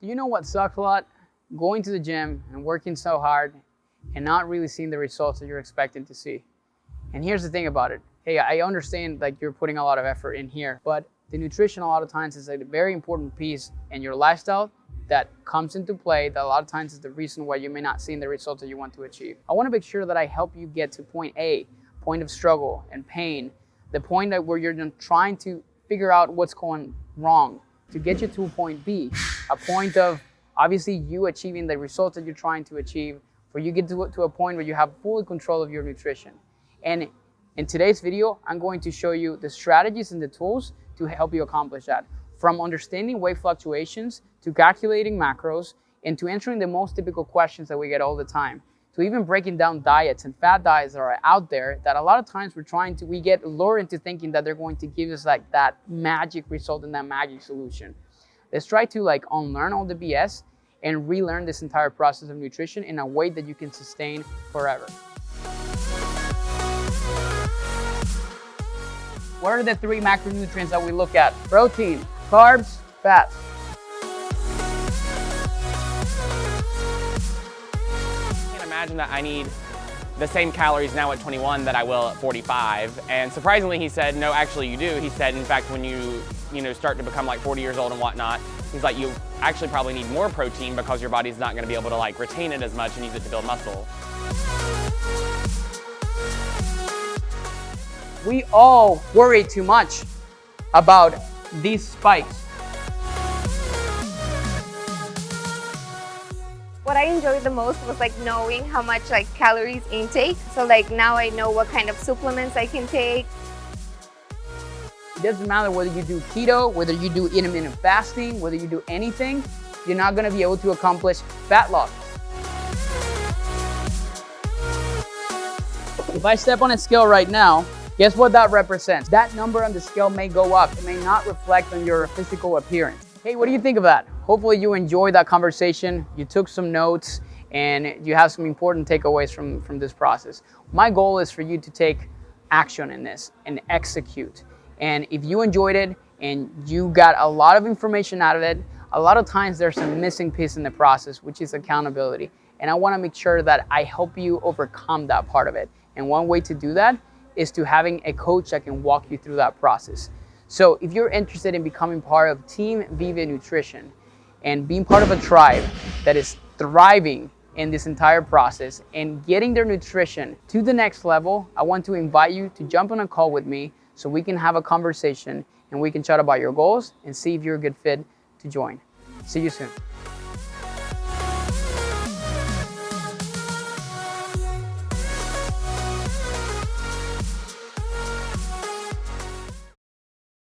Do you know what sucks a lot? Going to the gym and working so hard and not really seeing the results that you're expecting to see. And here's the thing about it. Hey, I understand like you're putting a lot of effort in here, but the nutrition a lot of times is a very important piece in your lifestyle that comes into play that a lot of times is the reason why you may not see the results that you want to achieve. I want to make sure that I help you get to point A, point of struggle and pain, the point that where you're trying to figure out what's going wrong to get you to point B, a point of obviously you achieving the results that you're trying to achieve, for you get to a point where you have full control of your nutrition. And in today's video, I'm going to show you the strategies and the tools to help you accomplish that. From understanding weight fluctuations, to calculating macros, and to answering the most typical questions that we get all the time, to even breaking down diets and fat diets that are out there that a lot of times we get lured into thinking that they're going to give us like that magic result and that magic solution. Let's try to like unlearn all the BS and relearn this entire process of nutrition in a way that you can sustain forever. What are the 3 macronutrients that we look at? Protein, carbs, fats. I can't imagine that I need the same calories now at 21 that I will at 45. And surprisingly, he said, no, actually you do. He said, in fact, when you start to become like 40 years old and whatnot, he's like, you actually probably need more protein because your body's not gonna be able to like retain it as much and use it to build muscle. We all worry too much about these spikes. What I enjoyed the most was like knowing how much like calories intake. So like now I know what kind of supplements I can take. It doesn't matter whether you do keto, whether you do intermittent fasting, whether you do anything, you're not gonna be able to accomplish fat loss. If I step on a scale right now, guess what that represents? That number on the scale may go up. It may not reflect on your physical appearance. Hey, what do you think of that? Hopefully you enjoyed that conversation, you took some notes, and you have some important takeaways from this process. My goal is for you to take action in this and execute. And if you enjoyed it and you got a lot of information out of it, a lot of times there's a missing piece in the process, which is accountability. And I wanna make sure that I help you overcome that part of it. And one way to do that is to having a coach that can walk you through that process. So if you're interested in becoming part of Team Viva Nutrition and being part of a tribe that is thriving in this entire process and getting their nutrition to the next level, I want to invite you to jump on a call with me so we can have a conversation and we can chat about your goals and see if you're a good fit to join. See you soon.